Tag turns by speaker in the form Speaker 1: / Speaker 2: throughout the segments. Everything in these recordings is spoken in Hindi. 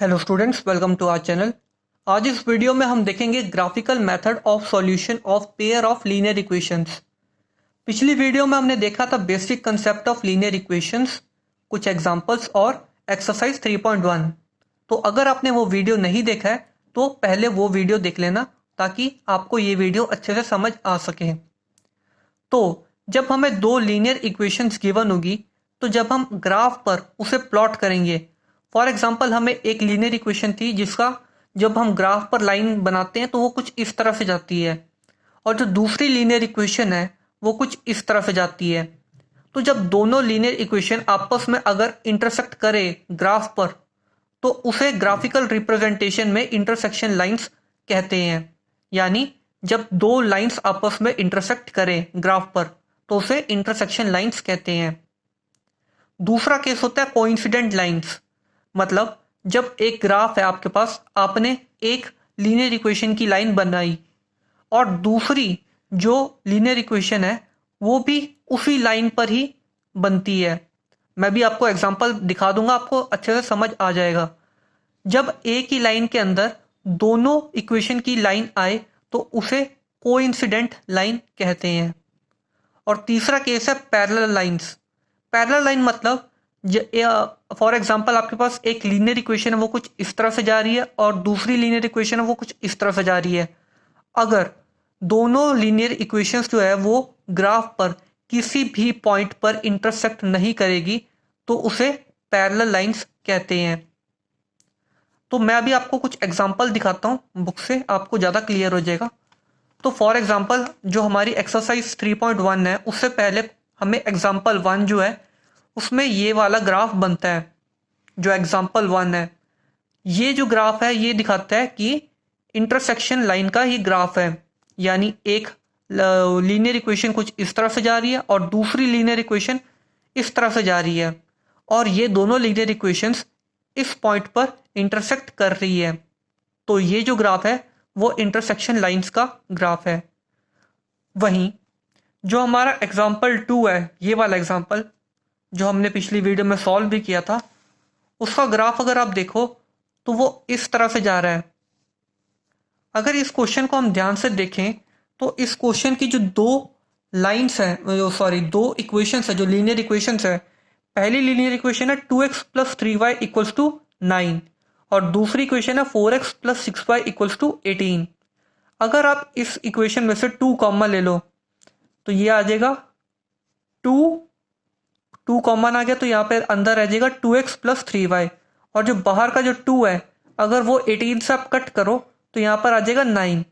Speaker 1: Hello students, welcome to our channel. आज इस वीडियो में हम देखेंगे graphical method of solution of pair of linear equations. पिछली वीडियो में हमने देखा था basic concept of linear equations, कुछ एग्जांपल्स और एक्सरसाइज 3.1। तो अगर आपने वो वीडियो नहीं देखा है तो पहले वो वीडियो देख लेना ताकि आपको ये वीडियो अच्छे से समझ आ सके। तो जब हमें दो लीनियर इक्वेशंस गिवन होगी तो जब हम ग्राफ पर उसे प्लॉट करेंगे, फॉर एग्जांपल हमें एक लीनियर इक्वेशन थी जिसका जब हम ग्राफ पर लाइन बनाते हैं तो वो कुछ इस तरह से जाती है, और जो दूसरी लीनियर इक्वेशन है वो कुछ इस तरह से जाती है। तो जब दोनों लीनियर इक्वेशन आपस में अगर इंटरसेक्ट करे ग्राफ पर तो उसे ग्राफिकल रिप्रेजेंटेशन में इंटरसेक्शन लाइंस कहते हैं। यानी जब दो लाइंस आपस में इंटरसेक्ट करें ग्राफ पर तो उसे इंटरसेक्शन लाइंस कहते हैं। दूसरा केस होता है कोइंसिडेंट लाइंस, मतलब जब एक ग्राफ है आपके पास, आपने एक लीनियर इक्वेशन की लाइन बनाई और दूसरी जो लीनियर इक्वेशन है वो भी उसी लाइन पर ही बनती है। मैं भी आपको एग्जांपल दिखा दूंगा, आपको अच्छे से समझ आ जाएगा। जब एक ही लाइन के अंदर दोनों इक्वेशन की लाइन आए तो उसे कोइंसिडेंट लाइन कहते हैं। और तीसरा केस है पैरेलल लाइंस। पैरेलल लाइन मतलब फॉर एग्जांपल आपके पास एक लीनियर इक्वेशन है वो कुछ इस तरह से जा रही है और दूसरी लीनियर इक्वेशन है वो कुछ इस तरह से जा रही है। अगर दोनों लीनियर इक्वेशंस जो है वो ग्राफ पर किसी भी पॉइंट पर इंटरसेक्ट नहीं करेगी तो उसे पैरेलल लाइंस कहते हैं। तो मैं अभी आपको कुछ एग्जांपल दिखाता हूं बुक से, आपको ज़्यादा क्लियर हो जाएगा। तो फॉर एग्जांपल जो हमारी एक्सरसाइज 3.1 है उससे पहले हमें एग्जांपल 1 जो है उसमें ये वाला ग्राफ बनता है। जो एग्जांपल 1 है, ये जो ग्राफ है ये दिखाता है कि इंटरसेक्शन लाइन का ही ग्राफ है। यानी एक लीनियर इक्वेशन कुछ इस तरह से जा रही है और दूसरी लीनियर इक्वेशन इस तरह से जा रही है, और ये दोनों लीनियर इक्वेशंस इस पॉइंट पर इंटरसेक्ट कर रही है। तो ये जो ग्राफ है वो इंटरसेक्शन लाइंस का ग्राफ है। वहीं जो हमारा एग्जाम्पल 2 है, ये वाला एग्जाम्पल जो हमने पिछली वीडियो में सॉल्व भी किया था, उसका ग्राफ अगर आप देखो तो वो इस तरह से जा रहा है। अगर इस क्वेश्चन को हम ध्यान से देखें तो इस क्वेश्चन की जो दो लाइंस हैं, सॉरी दो इक्वेशंस है, जो लीनियर इक्वेशंस है, पहली लीनियर इक्वेशन है 2x plus 3y equals to 9 और दूसरी इक्वेशन है 4x plus 6y equals to 18। अगर आप इस इक्वेशन में से 2 कॉमन ले लो तो ये आ जाएगा 2 कॉमन आ गया तो यहाँ पे अंदर रह जाएगा 2x प्लस 3y, और जो बाहर का जो 2 है अगर वो 18 से आप कट करो तो यहाँ पर आ जाएगा 9।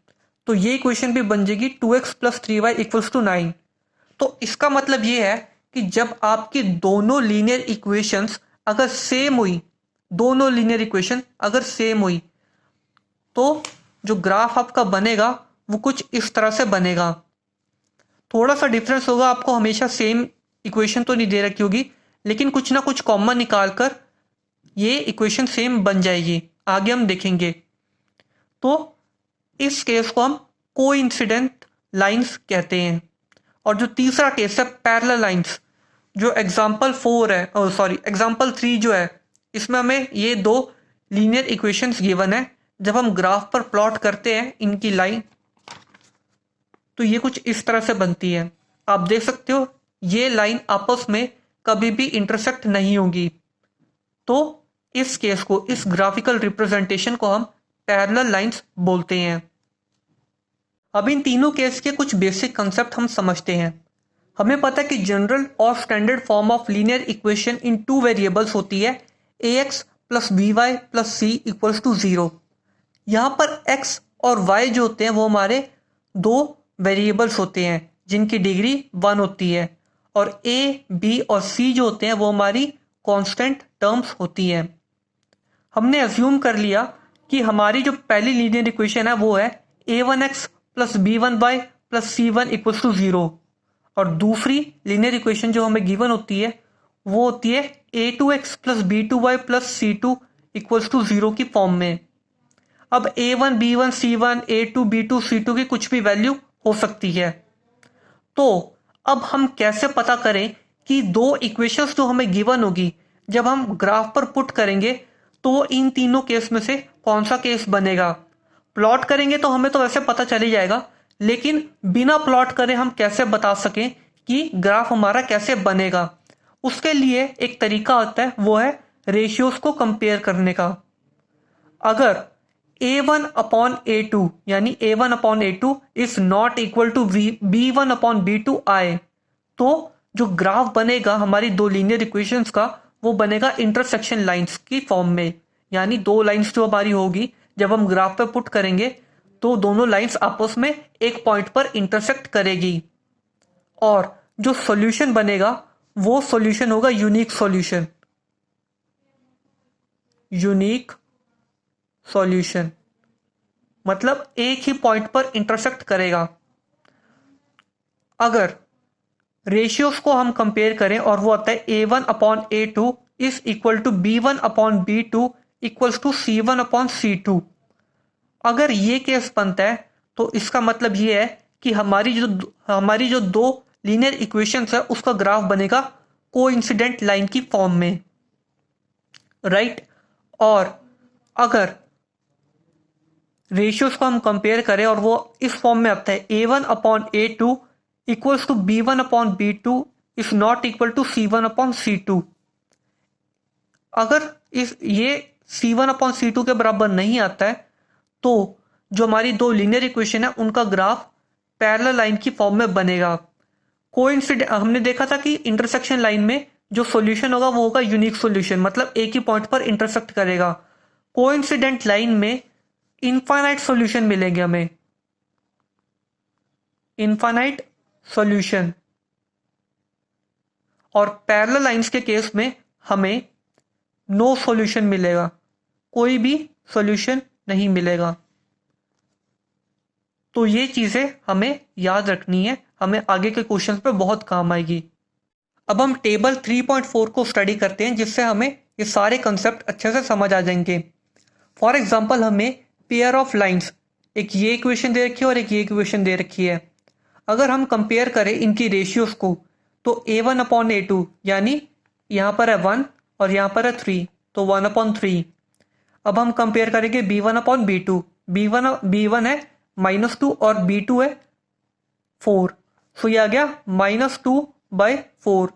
Speaker 1: तो ये इक्वेशन भी बन जाएगी 2x plus 3y equals to 9। तो इसका मतलब ये है कि जब आपकी दोनों लीनियर इक्वेशंस अगर सेम हुई, दोनों लीनियर इक्वेशन अगर सेम हुई तो जो ग्राफ आपका बनेगा वो कुछ इस तरह से बनेगा। थोड़ा सा डिफरेंस होगा, आपको हमेशा सेम इक्वेशन तो नहीं दे रखी होगी, लेकिन कुछ ना कुछ कॉमन निकाल कर ये इक्वेशन सेम बन जाएगी, आगे हम देखेंगे। तो इस केस को हम कोइंसिडेंट लाइंस कहते हैं। और जो तीसरा केस है पैरेलल लाइंस, जो एग्जाम्पल 4 है, सॉरी एग्जाम्पल 3 जो है, इसमें हमें ये दो लीनियर इक्वेशंस गिवन है। जब हम ग्राफ पर प्लॉट करते हैं इनकी लाइन तो ये कुछ इस तरह से बनती है। आप देख सकते हो ये लाइन आपस में कभी भी इंटरसेक्ट नहीं होगी। तो इस केस को, इस ग्राफिकल रिप्रेजेंटेशन को हम पैरेलल लाइंस बोलते हैं। अब इन तीनों केस के कुछ बेसिक कंसेप्ट हम समझते हैं। हमें पता है कि जनरल और standard form of linear equation in 2 variables होती है ax plus B Y plus C equals to 0। यहाँ पर x और y जो होते हैं वो हमारे दो वेरिएबल्स होते हैं जिनकी डिग्री 1 होती है, और a, b और c जो होते हैं वो हमारी कांस्टेंट टर्म्स होती हैं। हमने अज्यूम कर लिया कि हमारी जो पहली लीनियर इक्वेशन है वो है a1x plus b1y plus c1 equals to 0, और दूसरी लीनियर इक्वेशन जो हमें गिवन होती है वो होती है a2x plus b2y plus c2 equals to 0 की फॉर्म में। अब a1 b1 c1 a2 b2 c2 की कुछ भी वैल्यू हो सकती है। तो अब हम कैसे पता करें कि दो इक्वेशंस जो हमें गिवन होगी जब हम ग्राफ पर पुट करेंगे तो इन तीनों केस में से कौन सा केस बनेगा। प्लॉट करेंगे तो हमें तो वैसे पता चल ही जाएगा, लेकिन बिना प्लॉट करे हम कैसे बता सकें कि ग्राफ हमारा कैसे बनेगा। उसके लिए एक तरीका होता है, वो है रेशियोज को कंपेयर करने का। अगर a1 अपॉन a2 यानी a1 upon a2 is not equal to b1 upon b2 आए, तो जो ग्राफ बनेगा हमारी दो लीनियर इक्वेशंस का, वो बनेगा इंटरसेक्शन लाइंस की फॉर्म में। यानी दो लाइंस जो हमारी होगी, जब हम ग्राफ पे पुट करेंगे तो दोनों लाइंस आपस में एक पॉइंट पर इंटरसेक्ट करेगी, और जो सॉल्यूशन बनेगा वो सॉल्यूशन होगा यूनिक सॉल्यूशन। यूनिक सॉल्यूशन मतलब एक ही पॉइंट पर इंटरसेक्ट करेगा। अगर रेशियोज को हम कंपेयर करें और वो आता है a1 upon a2 is equal to b1 upon b2 equals to c1 upon c2, अगर ये केस बनता है तो इसका मतलब ये है कि हमारी जो दो लीनियर इक्वेशंस है उसका ग्राफ बनेगा कोइंसिडेंट लाइन की फॉर्म में, राइट। और अगर रेशियोज को हम कंपेयर करें और वो इस फॉर्म में आता है a1 upon a2 equals to b1 upon b2 is not equal to c1 upon c2, अगर इस ये c1 अपॉन c2 के बराबर नहीं आता है तो जो हमारी दो लीनियर इक्वेशन है उनका ग्राफ पैरेलल लाइन की फॉर्म में बनेगा। कोइंसिडेंट हमने देखा था कि इंटरसेक्शन लाइन में जो सॉल्यूशन होगा वो होगा यूनिक सॉल्यूशन, मतलब एक ही पॉइंट पर इंटरसेक्ट करेगा। कोइंसिडेंट लाइन में इनफाइनाइट सॉल्यूशन मिलेंगे हमें, इनफाइनाइट सॉल्यूशन, और पैरेलल लाइंस के केस में हमें नो सॉल्यूशन मिलेगा, कोई भी सॉल्यूशन नहीं मिलेगा। तो ये चीजें हमें याद रखनी है, हमें आगे के क्वेश्चन पे बहुत काम आएगी। अब हम टेबल 3.4 को स्टडी करते हैं, जिससे हमें ये सारे कंसेप्ट अच्छे से समझ आ जाएंगे। फॉर एग्जाम्पल हमें पेयर ऑफ लाइंस, एक ये इक्वेशन दे रखी है और एक ये इक्वेशन दे रखी है। अगर हम कंपेयर करें इनकी रेशियोज को तो a1 अपॉन a2 यानी यहाँ पर है 1 और यहाँ पर है 3, तो 1 अपॉन 3। अब हम कंपेयर करेंगे b1 अपॉन b2, b1 है -2 और b2 है 4, सो ये आ गया -2/4।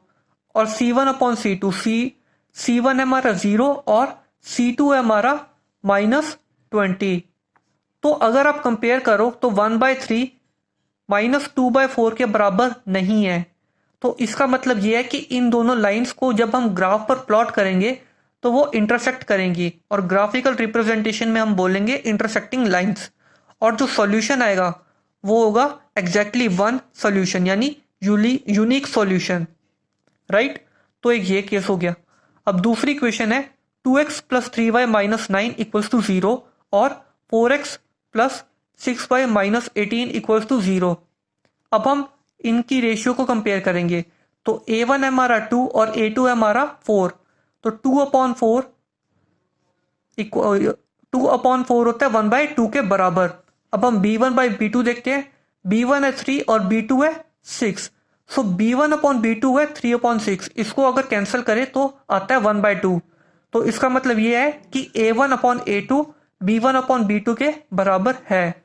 Speaker 1: और c1 अपॉन c2, c1 है हमारा 0 और c2 है हमारा -20। तो अगर आप कंपेयर करो तो 1/3 -2/4 के बराबर नहीं है। तो इसका मतलब ये है कि इन दोनों लाइंस को जब हम ग्राफ पर प्लॉट करेंगे तो वो इंटरसेक्ट करेंगी, और ग्राफिकल रिप्रेजेंटेशन में हम बोलेंगे इंटरसेक्टिंग लाइंस, और जो सॉल्यूशन आएगा वो होगा एग्जैक्टली वन सॉल्यूशन यानी यूनिक सॉल्यूशन, राइट। तो एक ये केस हो गया। अब दूसरी क्वेश्चन है 2x plus 3y minus 9 equals to 0 और 4x plus 6y minus 18 equals to 0। अब हम इनकी रेशियो को कंपेयर करेंगे तो a1 है हमारा 2 और a2 है हमारा 4, तो 2/4 होता है 1/2 के बराबर। अब हम b1/b2 देखते हैं, b1 है 3 और b2 है 6, सो b1/b2 है 3/6। इसको अगर कैंसिल करें तो आता है 1/2। तो इसका मतलब ये है कि a1/a2 b1/b2 के बराबर है।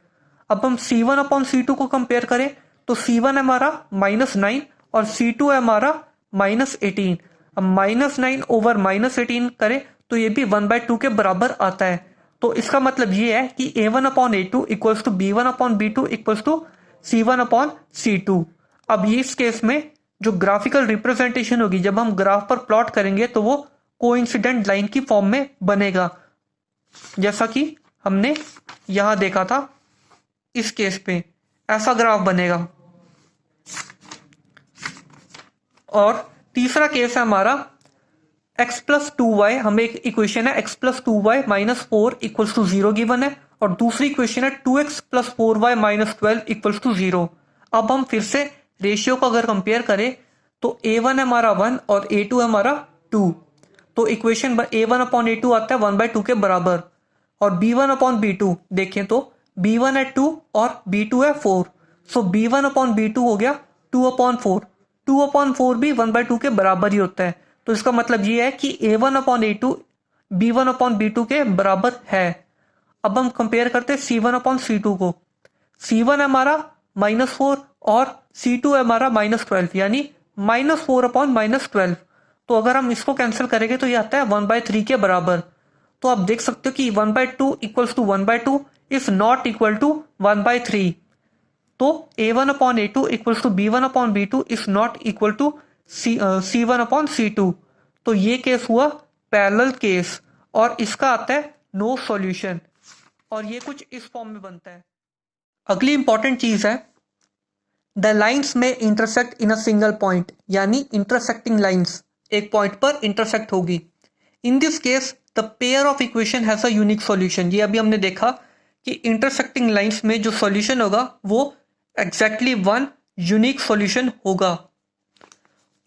Speaker 1: अब हम c1/c2 को कंपेयर करें तो c1 है हमारा -9 और c2 है हमारा -18। अब -9 ओवर -18 करें तो ये भी 1/2 के बराबर आता है। तो इसका मतलब ये है कि a1/a2 equals to b1/b2 equals to c1/c2। अब ये इस केस में जो ग्राफिकल रिप्रेजेंटेशन होगी, जब हम ग्राफ पर प्लॉट करेंगे तो वो कोइंसिडेंट लाइन की फॉर्म में बनेगा, जैसा कि हमने यहां देखा था। इस केस पे ऐसा ग्राफ बनेगा। और तीसरा केस है हमारा x प्लस 2y, हमें एक इक्वेशन है x plus 2y minus 4 equals to 0 given है, और दूसरी इक्वेशन है 2x plus 4y minus 12 equals to 0। अब हम फिर से रेशियो को अगर कंपेयर करें तो a1 है हमारा 1 और a2 है हमारा 2, तो इक्वेशन a1/a2 आता है 1/2 के बराबर। और b1/b2 देखें तो b1 है 2 और b2 है 4, सो b1/b2 हो गया 2/4। 2/4 भी 1/2 के बराबर ही होता है। तो इसका मतलब ये है कि a1/a2 B1/B2 के बराबर है। अब हम कंपेयर करते हैं C1/C2 को। C1 है हमारा -4 और C2 है हमारा -12, यानी -4/-12। तो अगर हम इसको कैंसिल करेंगे तो ये आता है 1/3 के बराबर। तो आप देख सकते हो कि 1/2 equals to 1/2 is not equal to 1/3। तो A1/A2 equals to B1/B2 is not equal to C1/C2। तो ये केस हुआ पैरेलल केस और इसका आता है नो सॉल्यूशन, और ये कुछ इस फॉर्म में बनता है। अगली इंपॉर्टेंट चीज है द लाइन्स में intersect in a single point, यानी इंटरसेक्टिंग लाइन्स एक पॉइंट पर इंटरसेक्ट होगी। इन this case the pair of equation has a unique solution. ये अभी हमने देखा कि इंटरसेक्टिंग लाइन्स में जो सॉल्यूशन होगा वो एग्जैक्टली वन यूनिक सॉल्यूशन होगा।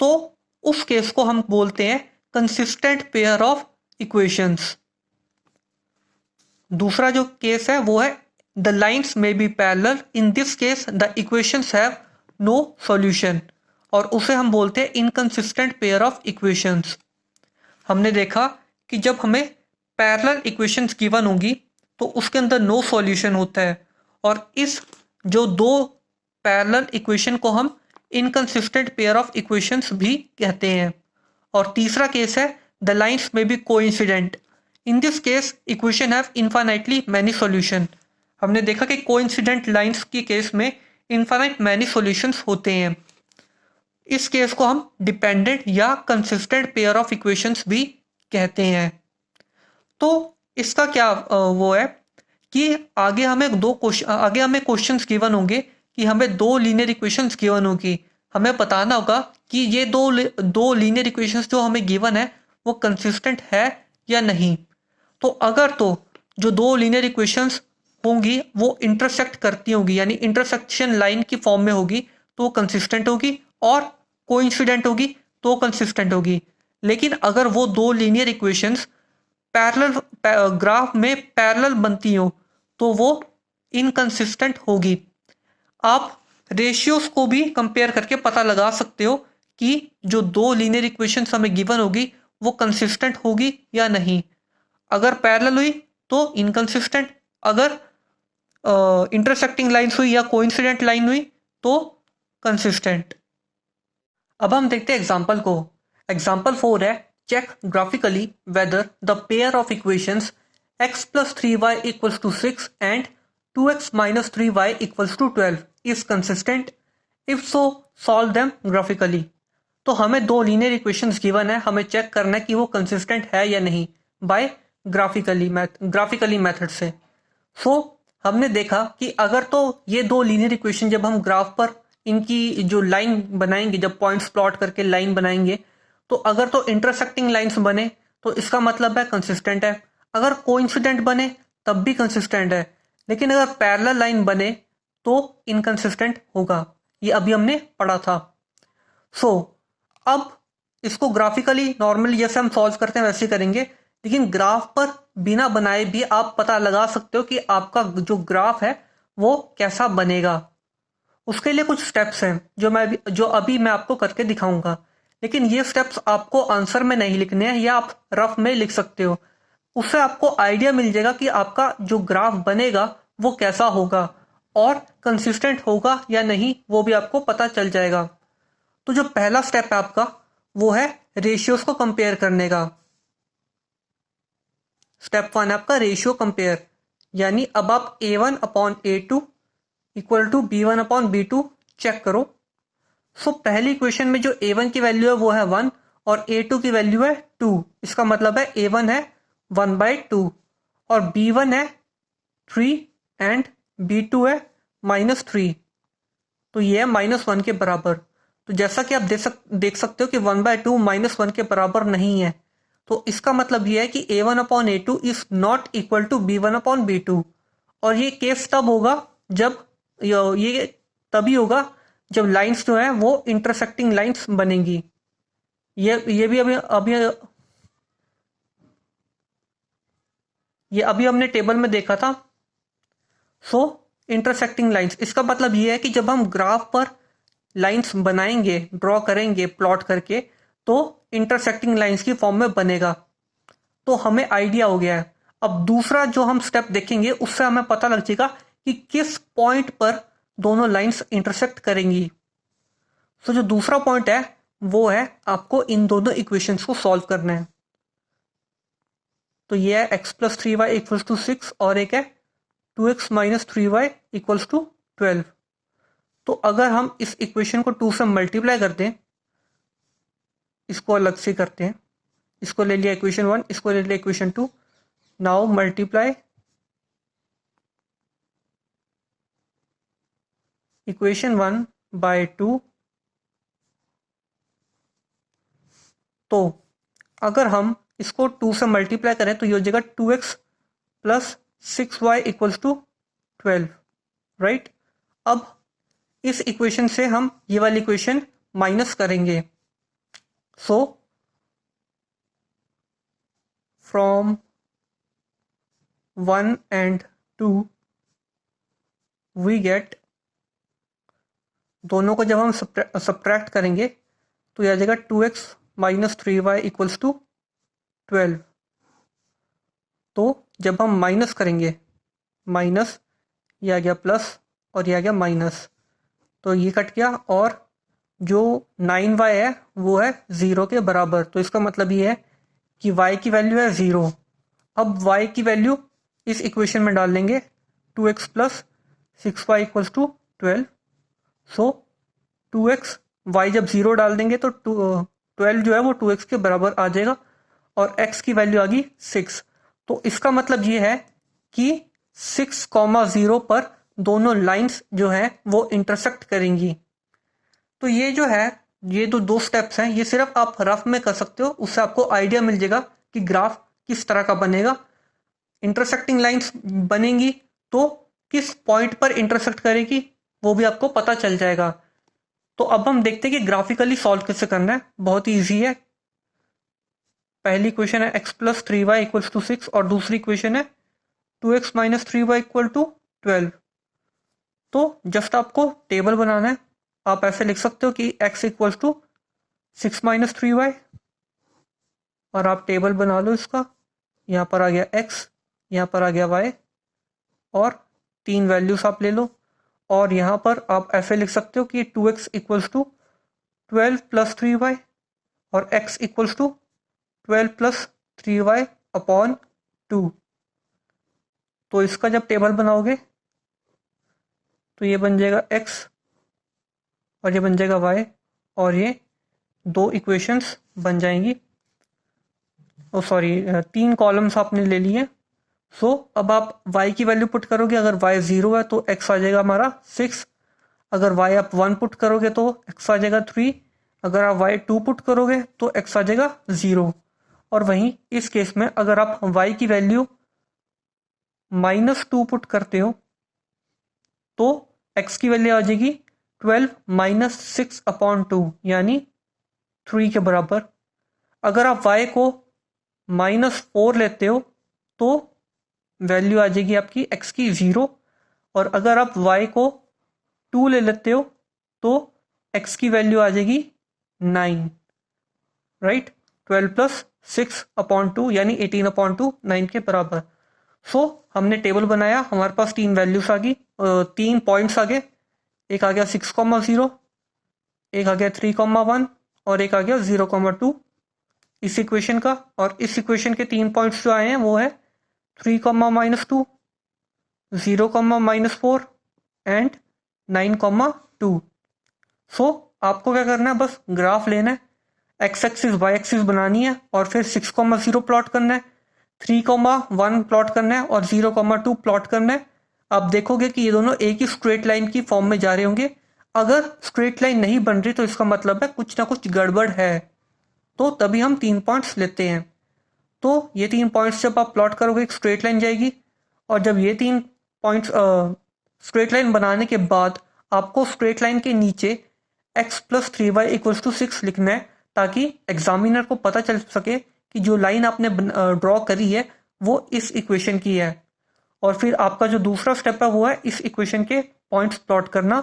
Speaker 1: तो उस केस को हम बोलते हैं कंसिस्टेंट पेयर ऑफ इक्वेशंस। दूसरा जो केस है वो है the lines may be parallel, in this case the equations have no solution, और उसे हम बोलते हैं इनकंसिस्टेंट पेयर ऑफ इक्वेशंस। हमने देखा कि जब हमें पैरेलल इक्वेशंस गिवन होगी तो उसके अंदर नो सॉल्यूशन होता है, और इस जो दो पैरेलल इक्वेशन को हम इनकंसिस्टेंट पेयर ऑफ इक्वेशंस भी कहते हैं। और तीसरा केस है the lines may be coincident, in this case equation have infinitely many solution. हमने देखा कि कोइंसिडेंट लाइन्स के केस में इनफाइनाइट मैनी सॉल्यूशंस होते हैं। इस केस को हम डिपेंडेंट या कंसिस्टेंट पेयर ऑफ इक्वेशंस भी कहते हैं। तो इसका क्या वो है कि आगे हमें क्वेश्चंस गिवन होंगे कि हमें दो लीनियर इक्वेशंस गिवन होगी। हमें बताना होगा कि ये दो लीनियर इक्वेशंस जो हमें गिवन है वो कंसिस्टेंट है या नहीं। तो अगर तो जो दो लीनियर इक्वेशंस होंगी वो इंटरसेक्ट करती होगी, यानी इंटरसेक्शन लाइन की फॉर्म में होगी, तो कंसिस्टेंट होगी, और कोइंसिडेंट होगी तो कंसिस्टेंट होगी। लेकिन अगर वो दो लीनियर इक्वेशंस पैरेलल ग्राफ में पैरेलल बनती हो तो वो इनकंसिस्टेंट होगी। आप रेशियोज को भी कंपेयर करके पता लगा सकते हो कि जो दो लीनियर इक्वेशंस हमें गिवन होगी वो कंसिस्टेंट होगी या नहीं। अगर पैरेलल हुई तो इनकंसिस्टेंट, अगर इंटरसेक्टिंग लाइन्स हुई या कोइंसिडेंट लाइन हुई तो कंसिस्टेंट। अब हम देखते हैं एग्जाम्पल को। एग्जाम्पल 4 है check graphically whether the pair of equations x plus 3y equals to 6 and 2x minus 3y equals to 12 is consistent, if so solve them graphically। तो हमें दो लीनियर इक्वेशंस गिवन है, हमें चेक करना है कि वो कंसिस्टेंट है या नहीं बाय ग्राफिकली मेथड से। सो हमने देखा कि अगर तो ये दो लीनियर इक्वेशन जब हम ग्राफ पर इनकी जो लाइन बनाएंगे, जब पॉइंट्स प्लॉट करके लाइन बनाएंगे, तो अगर तो इंटरसेक्टिंग लाइंस बने तो इसका मतलब है कंसिस्टेंट है, अगर कोइंसिडेंट बने तब भी कंसिस्टेंट है, लेकिन अगर पैरेलल लाइन बने तो इनकंसिस्टेंट होगा। ये अभी हमने पढ़ा था। सो अब इसको ग्राफिकली नॉर्मली जैसे हम सॉल्व करते हैं वैसे ही करेंगे, लेकिन ग्राफ पर बिना बनाए भी आप पता लगा सकते हो कि आपका जो ग्राफ है वो कैसा बनेगा। उसके लिए कुछ स्टेप्स हैं जो अभी मैं आपको करके दिखाऊंगा, लेकिन ये स्टेप्स आपको आंसर में नहीं लिखने हैं, या आप रफ में लिख सकते हो। उससे आपको आइडिया मिल जाएगा कि आपका जो ग्राफ बनेगा वो कैसा होगा, और कंसिस्टेंट होगा या नहीं वो भी आपको पता चल जाएगा। तो जो पहला स्टेप है आपका वो है रेशियोज को कंपेयर करने का। स्टेप 1 है आपका रेशियो कंपेयर, यानी अब आप A1/A2 equal to B1/B2 check करो। सो पहली इक्वेशन में जो A1 की वैल्यू है वो है 1 और A2 की वैल्यू है 2। इसका मतलब है A1 है 1/2 और B1 है 3 एंड B2 है -3। तो ये है -1 के बराबर। तो जैसा कि आप देख सकते हो कि 1/2 -1 के बराबर नहीं है, तो इसका मतलब ये है कि A1/A2 is not equal to B1/B2। और ये केस तब होगा जब ये तभी होगा जब लाइंस जो है वो इंटरसेक्टिंग लाइंस बनेंगी। ये भी अभी हमने टेबल में देखा था। सो इंटरसेक्टिंग लाइंस, इसका मतलब ये है कि जब हम ग्राफ पर लाइंस बनाएंगे, ड्रॉ करेंगे प्लॉट करके, तो इंटरसेक्टिंग लाइंस की फॉर्म में बनेगा। तो हमें आइडिया हो गया है। अब दूसरा जो हम स्टेप देखेंगे उससे हमें पता लग जाएगा कि किस पॉइंट पर दोनों लाइंस इंटरसेक्ट करेंगी। तो जो दूसरा पॉइंट है वो है आपको इन दोनों इक्वेशंस को सॉल्व करना है। तो ये है x plus 3y equals to 6 और एक है 2x minus 3y equals to 12। तो अगर हम इस इक्वेशन को 2 से मल्टीप्लाई कर दें, इसको अलग से करते हैं, इसको ले लिया इक्वेशन 1, इसको ले लिया equation 2, now multiply equation 1 by 2। तो अगर हम इसको 2 से मल्टीप्लाई करें तो ये हो जाएगा 2x plus 6y equals to 12, right. अब इस इक्वेशन से हम ये वाली इक्वेशन माइनस करेंगे। So from 1 and 2 we get, दोनों को जब हम सब्ट्रैक्ट करेंगे तो यह आ जाएगा 2x minus 3y equals to 12। तो जब हम माइनस करेंगे, माइनस, ये आ गया प्लस और ये आ गया माइनस, तो ये कट गया और जो 9y है वो है 0 के बराबर। तो इसका मतलब ये है कि y की वैल्यू है 0। अब y की वैल्यू इस इक्वेशन में डाल देंगे, 2x plus 6y equals to 12। So 2x, y जब 0 डाल देंगे तो 12 जो है वो 2x के बराबर आ जाएगा और x की वैल्यू आ गई 6। तो इसका मतलब ये है कि 6,0 पर दोनों लाइंस जो है वो इंटरसेक्ट करेंगी। तो ये जो है, ये तो 2 स्टेप्स हैं, ये सिर्फ आप रफ में कर सकते हो, उससे आपको आइडिया मिल जाएगा कि ग्राफ किस तरह का बनेगा। इंटरसेक्टिंग लाइंस बनेंगी तो किस पॉइंट पर इंटरसेक्ट करेगी वो भी आपको पता चल जाएगा। तो अब हम देखते हैं कि ग्राफिकली सॉल्व कैसे करना है। बहुत ही ईजी है। पहली इक्वेशन है x plus 3y equals to 6 और दूसरी इक्वेशन है 2x minus 3y equal to 12। तो जस्ट आपको टेबल बनाना है। आप ऐसे लिख सकते हो कि x equals to 6 minus 3y और आप टेबल बना लो इसका। यहाँ पर आ गया x, यहाँ पर आ गया y और 3 वैल्यूज आप ले लो। और यहाँ पर आप ऐसे लिख सकते हो कि 2x equals to 12 plus 3y और x equals to 12 plus 3y upon 2। तो इसका जब टेबल बनाओगे तो ये बन जाएगा x और ये बन जाएगा y और ये 2 इक्वेशंस बन जाएंगी। ओ सॉरी, 3 कॉलम्स आपने ले लिए। सो अब आप y की वैल्यू पुट करोगे, अगर y 0 है तो x आ जाएगा हमारा 6, अगर y आप 1 पुट करोगे तो x आ जाएगा 3, अगर आप y 2 पुट करोगे तो x आ जाएगा 0। और वहीं इस केस में अगर आप y की वैल्यू -2 पुट करते हो तो x की वैल्यू आ जाएगी 12 माइनस 6 अपॉन 2 यानी 3 के बराबर। अगर आप y को -4 लेते हो तो वैल्यू आ जाएगी आपकी x की 0 और अगर आप y को 2 ले लेते हो तो x की वैल्यू आ जाएगी 9, राइट। 12 प्लस 6 अपॉन 2 यानी 18 अपॉन 2 9 के बराबर। सो हमने टेबल बनाया, हमारे पास 3 वैल्यूज आ गई, 3 पॉइंट्स आ गए। एक आ गया 6,0, एक आ गया 3,1 और एक आ गया 0,2 इस इक्वेशन का। और इस इक्वेशन के 3 पॉइंट्स जो आए हैं वो है 3,-2, 0,-4 एंड 9,2। सो आपको क्या करना है, बस ग्राफ लेना है, एक्स एक्सिस वाई एक्सिस बनानी है और फिर 6,0 प्लॉट करना है, 3,1 प्लॉट करना है और 0,2 प्लॉट करना है। आप देखोगे कि ये दोनों एक ही स्ट्रेट लाइन की फॉर्म में जा रहे होंगे। अगर स्ट्रेट लाइन नहीं बन रही तो इसका मतलब है कुछ ना कुछ गड़बड़ है, तो तभी हम 3 पॉइंट्स लेते हैं। तो ये 3 पॉइंट्स जब आप प्लॉट करोगे एक स्ट्रेट लाइन जाएगी और जब ये 3 पॉइंट्स स्ट्रेट लाइन बनाने के बाद आपको स्ट्रेट लाइन के नीचे x plus 3y equals to 6 लिखना है ताकि एग्जामिनर को पता चल सके कि जो लाइन आपने ड्रॉ करी है वो इस इक्वेशन की है। और फिर आपका जो दूसरा स्टेप है वो है इस इक्वेशन के पॉइंट्स प्लॉट करना।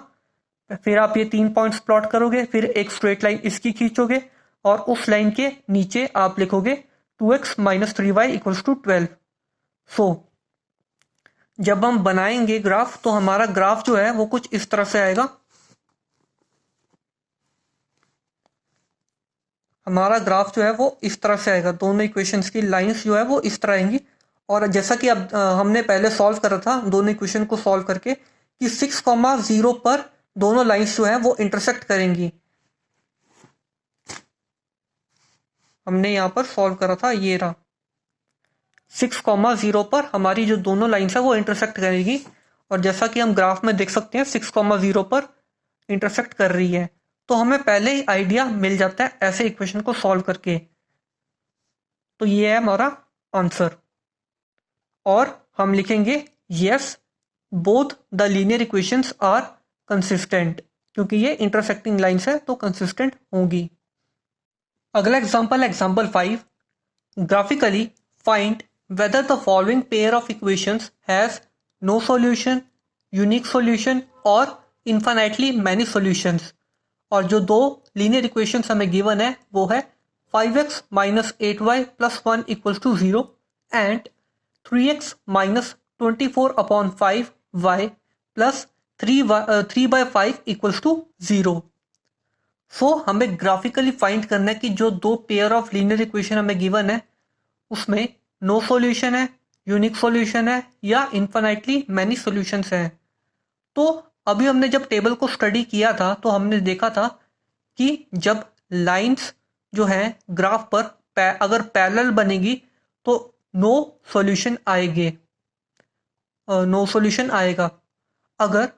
Speaker 1: फिर आप ये 3 पॉइंट्स प्लॉट करोगे, फिर एक स्ट्रेट लाइन इसकी खींचोगे और उस लाइन के नीचे आप लिखोगे 2x minus 3y equals to 12। सो जब हम बनाएंगे ग्राफ तो हमारा ग्राफ जो है वो कुछ इस तरह से आएगा। हमारा ग्राफ जो है वो इस तरह से आएगा, दोनों इक्वेशंस की लाइंस जो है वो इस तरह आएंगी। और जैसा कि अब हमने पहले सॉल्व करा था दोनों इक्वेशन को सॉल्व करके कि 6,0 पर दोनों लाइंस जो है वो इंटरसेक्ट करेंगी। हमने यहाँ पर सॉल्व करा था, ये रहा 6,0 पर हमारी जो दोनों लाइंस है वो इंटरसेक्ट करेगी। और जैसा कि हम ग्राफ में देख सकते हैं 6,0 पर इंटरसेक्ट कर रही है, तो हमें पहले ही आइडिया मिल जाता है ऐसे इक्वेशन को सॉल्व करके। तो ये है हमारा आंसर। और हम लिखेंगे yes both the linear equations are consistent, क्योंकि ये इंटरसेक्टिंग लाइंस है तो कंसिस्टेंट होंगी। अगला example 5, graphically find whether the following pair of equations has no solution, unique solution or infinitely many solutions। और जो दो लीनियर इक्वेशंस हमें गिवन है वो है 5x minus 8y plus 1 equals to 0 and 3x minus 24 upon 5y plus 3/5 equals to 0। So हमें ग्राफिकली फाइंड करना है कि जो दो पेयर ऑफ लीनियर इक्वेशन हमें गिवन है उसमें नो सॉल्यूशन है, यूनिक सॉल्यूशन है या इन्फिनिटली मैनी सॉल्यूशंस हैं। तो अभी हमने जब टेबल को स्टडी किया था तो हमने देखा था कि जब लाइंस जो है ग्राफ पर अगर पैरेलल बनेगी तो नो सॉल्यूशन आएंगे, नो सॉल्यूशन आएगा। अगर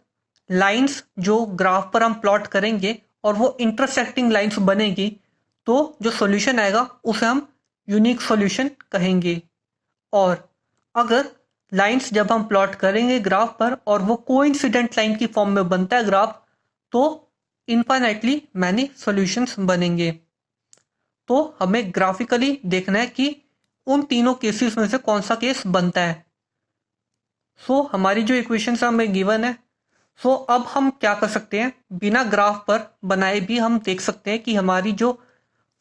Speaker 1: लाइंस जो ग्राफ पर हम प्लॉट करेंगे और वो इंटरसेक्टिंग लाइंस बनेगी तो जो सॉल्यूशन आएगा उसे हम यूनिक सॉल्यूशन कहेंगे। और अगर लाइंस जब हम प्लॉट करेंगे ग्राफ पर और वो कोइंसिडेंट लाइन की फॉर्म में बनता है ग्राफ तो इनफाइनाइटली मैनी सॉल्यूशंस बनेंगे। तो हमें ग्राफिकली देखना है कि उन तीनों केसेस में से कौन सा केस बनता है। सो हमारी जो इक्वेशंस हमें गिवन है, सो अब हम क्या कर सकते हैं, बिना ग्राफ पर बनाए भी हम देख सकते हैं कि हमारी जो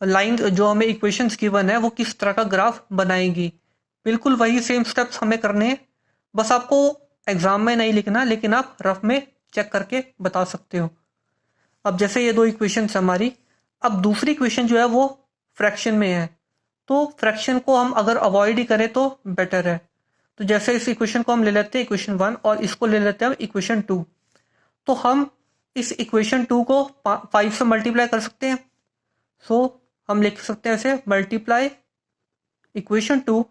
Speaker 1: लाइन जो हमें इक्वेशंस गिवन है वो किस तरह का ग्राफ बनाएगी। बिल्कुल वही सेम स्टेप्स हमें करने हैं, बस आपको एग्जाम में नहीं लिखना लेकिन आप रफ में चेक करके बता सकते हो। अब जैसे ये दो इक्वेशंस हमारी, अब दूसरी इक्वेशन जो है वो फ्रैक्शन में है तो फ्रैक्शन को हम अगर अवॉइड ही करें तो बेटर है। तो जैसे इस इक्वेशन को हम ले लेते हैं इक्वेशन 1 और इसको ले लेते हैं हम इक्वेशन 2। तो हम इस इक्वेशन 2 को 5 से मल्टीप्लाई कर सकते हैं। सो हम लिख सकते हैं ऐसे, मल्टीप्लाई इक्वेशन 2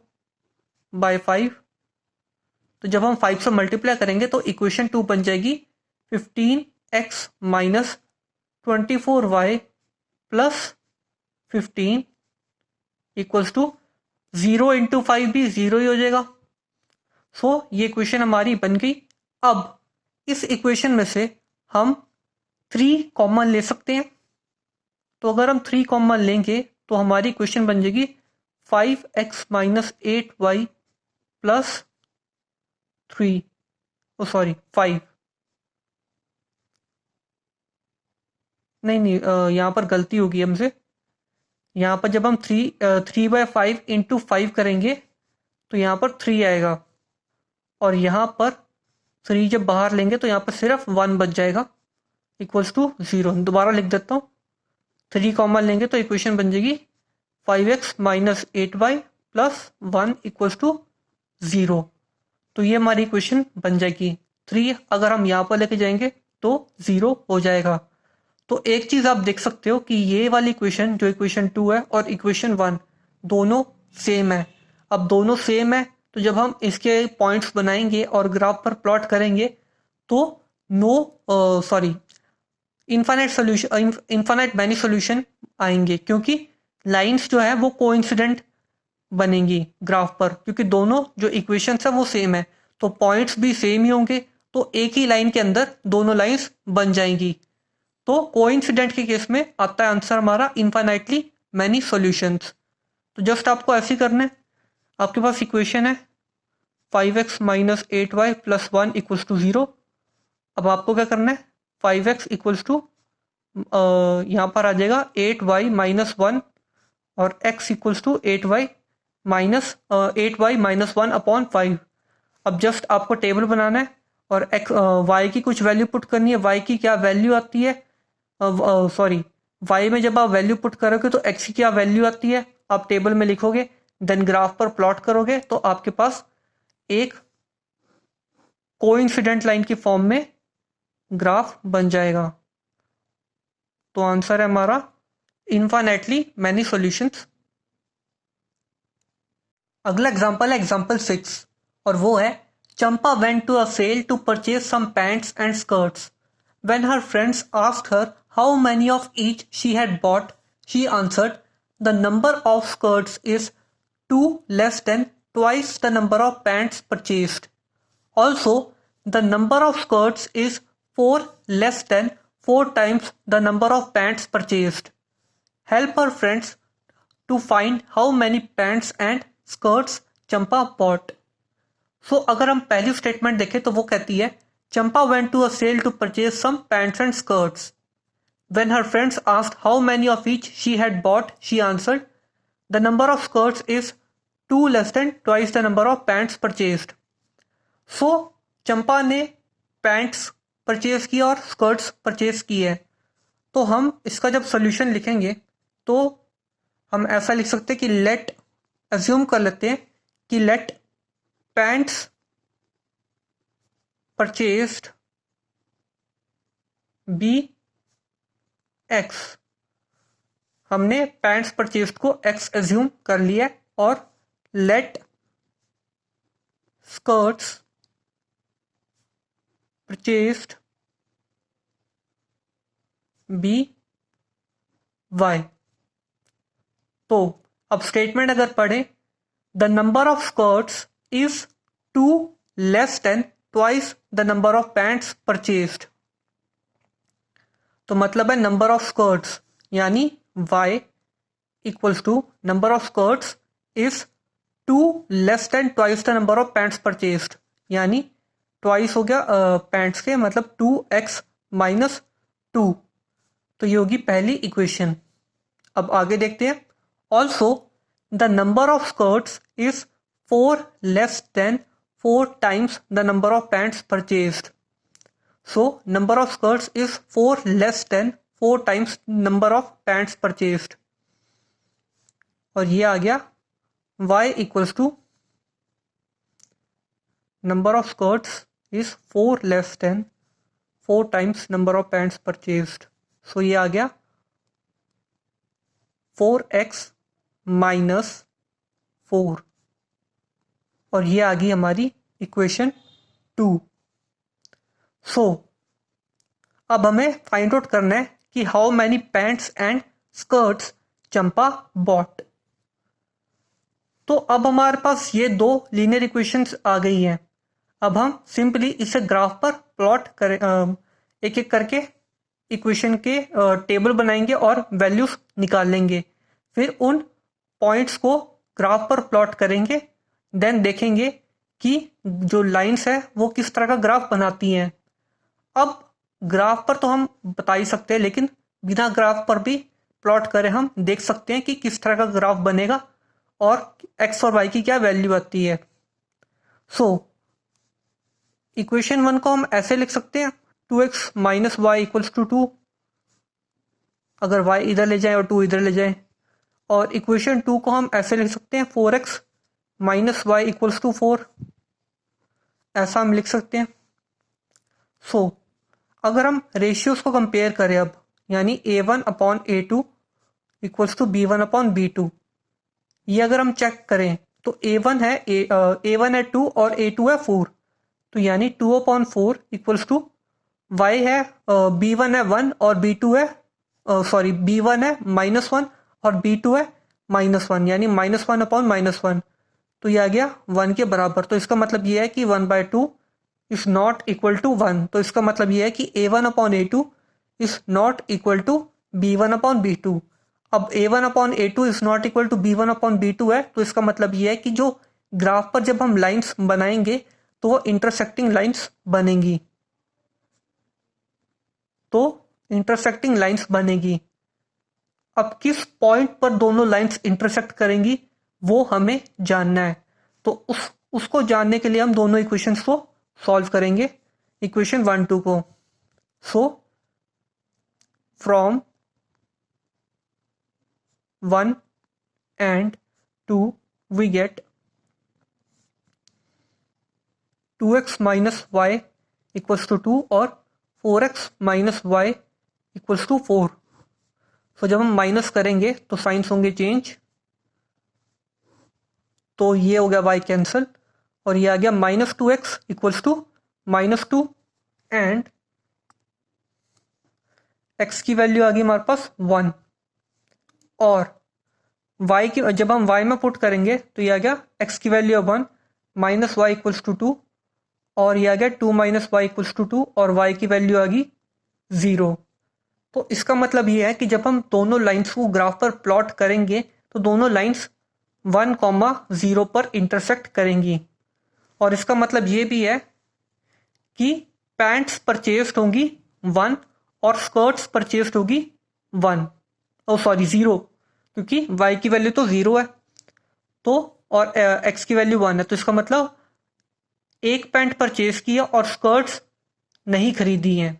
Speaker 1: बाय 5। तो जब हम 5 से मल्टीप्लाई करेंगे तो इक्वेशन 2 बन जाएगी 15x minus 24y plus 15 equals to 0 into 5 भी 0 ही हो जाएगा। सो ये इक्वेशन हमारी बन गई। अब इस इक्वेशन में से हम 3 कॉमन ले सकते हैं। तो अगर हम 3 कॉमन लेंगे तो हमारी इक्वेशन बन जाएगी 5x माइनस 8y प्लस 3 5 नहीं यहाँ पर गलती होगी हमसे। यहाँ पर जब हम 3/5 इंटू 5 करेंगे तो यहाँ पर 3 आएगा और यहाँ पर 3 जब बाहर लेंगे तो यहाँ पर सिर्फ 1 बच जाएगा इक्वल्स टू 0। दोबारा लिख देता हूँ, 3 कॉमन लेंगे तो इक्वेशन बन जाएगी 5x minus 8y plus 1 equals to 0। तो ये हमारी इक्वेशन बन जाएगी। 3 अगर हम यहाँ पर लेके जाएंगे तो 0 हो जाएगा। तो एक चीज़ आप देख सकते हो कि ये वाली इक्वेशन जो इक्वेशन 2 है और इक्वेशन 1 दोनों सेम है। अब दोनों सेम है तो जब हम इसके पॉइंट्स बनाएंगे और ग्राफ पर प्लॉट करेंगे तो इनफाइनाइट मैनी सॉल्यूशन आएंगे, क्योंकि लाइंस जो है वो कोइंसिडेंट बनेंगी ग्राफ पर, क्योंकि दोनों जो इक्वेशंस है वो सेम है तो पॉइंट्स भी सेम ही होंगे तो एक ही लाइन के अंदर दोनों लाइंस बन जाएंगी। तो कोइंसिडेंट के केस में आता है आंसर हमारा इनफाइनाइटली मैनी सॉल्यूशंस। तो जस्ट आपको ऐसे ही करना है, आपके पास इक्वेशन है 5x minus 8y plus 1 equals to 0। अब आपको क्या करना है, 5x इक्वल्स टू यहाँ पर आ जाएगा 8y माइनस 1 और x equals to 8y minus 8y-1/5। अब जस्ट आपको टेबल बनाना है और y की कुछ वैल्यू पुट करनी है। y की क्या वैल्यू आती है, सॉरी, y में जब आप वैल्यू पुट करोगे तो x की क्या वैल्यू आती है आप टेबल में लिखोगे, देन ग्राफ पर प्लॉट करोगे तो आपके पास एक कोइंसिडेंट लाइन की फॉर्म में ग्राफ बन जाएगा। तो आंसर है हमारा इनफाइनाइटली मैनी सॉल्यूशंस। अगला एग्जांपल है एग्जांपल 6 और वो है Champa went to a sale to purchase some pants and skirts. When her friends asked her how many of each she had bought, she answered the number of skirts is 2 less than twice the number of pants purchased. Also, the number of skirts is 4 less than 4 times the number of pants purchased. Help her friends to find how many pants and skirts Champa bought. So अगर हम पहली स्टेटमेंट देखें तो वो कहती है Champa went to a sale to purchase some pants and skirts. When her friends asked how many of each she had bought, she answered, the number of skirts is 2 less than twice the number of pants purchased. So चंपा ने पैंट्स परचेज किया और स्कर्ट्स परचेज की है। तो हम इसका जब सोल्यूशन लिखेंगे तो हम ऐसा लिख सकते हैं कि लेट, अज्यूम कर लेते हैं कि let pants purchased be x. हमने पैंट्स परचेज्ड को एक्स अज्यूम कर लिया और let skirts purchased be y। तो अब स्टेटमेंट अगर पढ़े, the number of skirts is 2 less than twice the number of pants purchased. तो मतलब है नंबर ऑफ स्कर्ट्स यानी y equals to number of skirts is 2 less than twice the number of pants purchased, यानी ट्वाइस हो गया पैंट्स के, मतलब 2x माइनस 2। तो ये होगी पहली इक्वेशन। अब आगे देखते हैं। Also the number of skirts is 4 less than 4 times the number of pants purchased. So number of skirts is 4 less than 4 times number of pants purchased. और ये आ गया y equals to number of skirts is 4 less than 4 times number of pants purchased. So ये आ गया 4x minus 4 और ये आ गई हमारी इक्वेशन 2। सो अब हमें फाइंड आउट करना है कि how many pants and skirts Champa bought. तो अब हमारे पास ये दो लीनियर इक्वेशंस आ गई हैं। अब हम सिंपली इसे ग्राफ पर प्लॉट करें, एक एक करके इक्वेशन के टेबल बनाएंगे और वैल्यूज निकाल लेंगे। फिर उन पॉइंट्स को ग्राफ पर प्लॉट करेंगे, देन देखेंगे कि जो लाइंस है वो किस तरह का ग्राफ बनाती हैं। अब ग्राफ पर तो हम बता ही सकते हैं, लेकिन बिना ग्राफ पर भी प्लॉट करें हम देख सकते हैं कि किस तरह का ग्राफ बनेगा और x और y की क्या वैल्यू आती है। सो इक्वेशन 1 को हम ऐसे लिख सकते हैं 2x minus Y equals to 2, अगर y इधर ले जाए और 2 इधर ले जाए। और इक्वेशन 2 को हम ऐसे लिख सकते हैं 4x minus Y equals to 4, ऐसा हम लिख सकते हैं। सो अगर हम रेशियोज को कंपेयर करें अब, यानी a1/a2 इक्वल्स टू b1/b2, ये अगर हम चेक करें तो a1 है 2 और a2 है 4, तो यानी 2/4 इक्वल्स टू y है b1 है 1 और b2 है b1 है -1 और b2 है -1, यानी -1/-1, तो ये आ गया 1 के बराबर। तो इसका मतलब ये है कि 1/2 इज नॉट इक्वल टू 1। तो इसका मतलब ये है कि a1/a2 is not equal to b1/b2। अब a1/a2 is not equal to b1/b2 है, तो इसका मतलब ये है कि जो ग्राफ पर जब हम लाइंस बनाएंगे तो वो इंटरसेक्टिंग लाइंस बनेंगी। तो इंटरसेक्टिंग लाइंस बनेगी। अब किस पॉइंट पर दोनों लाइंस इंटरसेक्ट करेंगी वो हमें जानना है। तो उसको जानने के लिए हम दोनों इक्वेशंस को सॉल्व करेंगे, इक्वेशन 1 2 को। सो from 1 and 2 we get 2x minus y equals to 2 और 4x minus y equals to 4। तो जब हम माइनस करेंगे तो साइंस होंगे चेंज, तो ये हो गया y कैंसल और ये आ गया -2x equals to -2 and x की वैल्यू आ गई हमारे पास 1 और y की जब हम y में पुट करेंगे तो ये आ गया x की वैल्यू 1 -y इक्वल्स टू 2 और ये आ गया 2 - y इक्वल्स टू 2 और y की वैल्यू आ गई 0। तो इसका मतलब ये है कि जब हम दोनों लाइंस को ग्राफ पर प्लॉट करेंगे तो दोनों लाइंस 1,0 पर इंटरसेक्ट करेंगी और इसका मतलब ये भी है कि पैंट्स परचेस्ड होंगी 1 और स्कर्ट्स परचेस्ड होगी 0, क्योंकि y की वैल्यू तो 0 है तो और x की वैल्यू 1 है, तो इसका मतलब एक पैंट परचेज किया और स्कर्ट्स नहीं खरीदी हैं।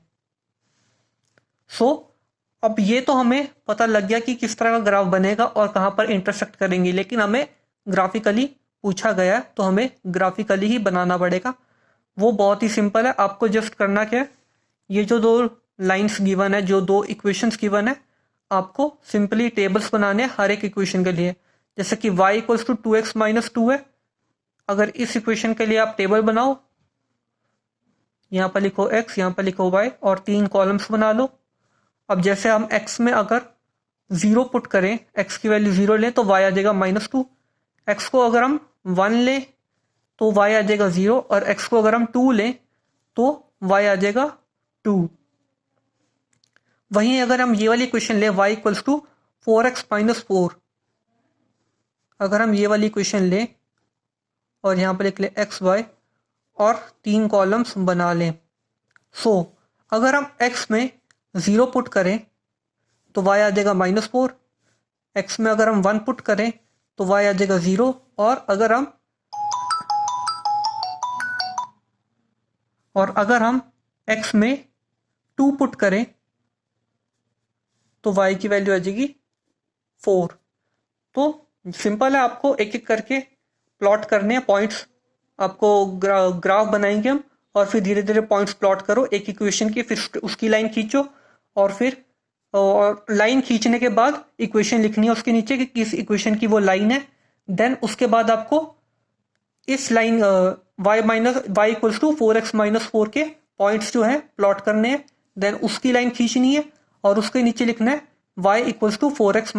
Speaker 1: अब ये तो हमें पता लग गया कि किस तरह का ग्राफ बनेगा और कहाँ पर इंटरसेक्ट करेंगे, लेकिन हमें ग्राफिकली पूछा गया है तो हमें ग्राफिकली ही बनाना पड़ेगा। वो बहुत ही सिंपल है, आपको जस्ट करना क्या है, ये जो दो लाइंस गिवन है, जो दो इक्वेशंस गिवन है, आपको सिंपली टेबल्स बनाने हैं हर एक इक्वेशन के लिए। जैसे कि y इक्वल्स टू 2x - 2 है, अगर इस इक्वेशन के लिए आप टेबल बनाओ, यहाँ पर लिखो x, यहाँ पर लिखो y और 3 कॉलम्स बना लो। अब जैसे हम x में अगर 0 पुट करें, x की वैल्यू 0 लें तो y आ जाएगा -2, x को अगर हम 1 लें तो y आ जाएगा 0 और x को अगर हम 2 लें तो y आ जाएगा 2। वहीं अगर हम ये वाली इक्वेशन लें y इक्वल्स टू 4x - 4, अगर हम ये वाली इक्वेशन लें और यहाँ पर लिख लें x y और 3 कॉलम्स बना लें, अगर हम x में 0 पुट करें तो y आ जाएगा -4, x में अगर हम 1 पुट करें तो y आ जाएगा 0 और अगर हम x में 2 पुट करें तो y की वैल्यू आ जाएगी 4। तो सिंपल है, आपको एक एक करके प्लॉट करने हैं पॉइंट्स, आपको ग्राफ बनाएंगे हम और फिर धीरे धीरे पॉइंट्स प्लॉट करो एक इक्वेशन की, फिर उसकी लाइन खींचो और फिर लाइन खींचने के बाद इक्वेशन लिखनी है उसके नीचे कि किस इक्वेशन की वो लाइन है। देन उसके बाद आपको इस line y equals to 4x - 4 के पॉइंट्स जो है प्लॉट करने हैं, देन उसकी लाइन खींचनी है और उसके नीचे लिखना है y इक्वल्स टू 4x -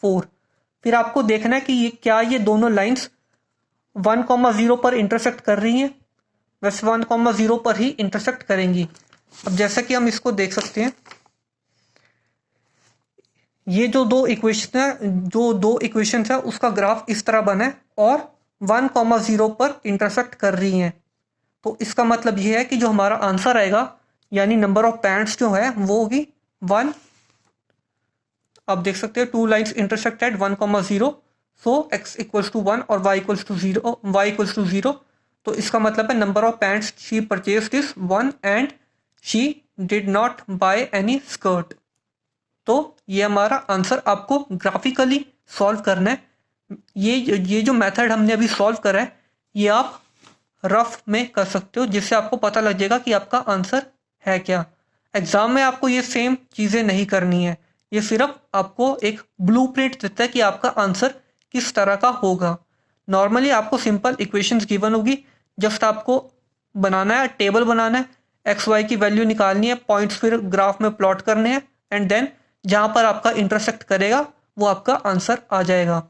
Speaker 1: 4। फिर आपको देखना है कि ये दोनों लाइंस 1,0 पर इंटरसेक्ट कर रही हैं, वैसे 1,0 पर ही इंटरसेक्ट करेंगी। अब जैसा कि हम इसको देख सकते हैं, ये जो दो इक्वेशन है उसका ग्राफ इस तरह बना है और 1,0 पर इंटरसेक्ट कर रही हैं। तो इसका मतलब ये है कि जो हमारा आंसर आएगा यानी नंबर ऑफ पैंट्स जो है वो होगी 1। आप देख सकते हैं 2 lines intersected 1,0, so x equals to 1 और y इक्वल्स टू 0। तो इसका मतलब है number of pants she purchased is 1 and she did not by any skirt. तो ये हमारा आंसर आपको ग्राफिकली सॉल्व करना है। ये जो मेथड हमने अभी सॉल्व करा है ये आप रफ में कर सकते हो, जिससे आपको पता लग जाएगा कि आपका आंसर है क्या। एग्जाम में आपको ये सेम चीज़ें नहीं करनी है, ये सिर्फ आपको एक ब्लूप्रिंट देता है कि आपका आंसर किस तरह का होगा। नॉर्मली आपको सिंपल इक्वेशंस गिवन होगी, जस्ट आपको बनाना है, टेबल बनाना है, एक्स वाई की वैल्यू निकालनी है, पॉइंट्स फिर ग्राफ में प्लॉट करने हैं एंड देन जहाँ पर आपका इंटरसेक्ट करेगा वो आपका आंसर आ जाएगा।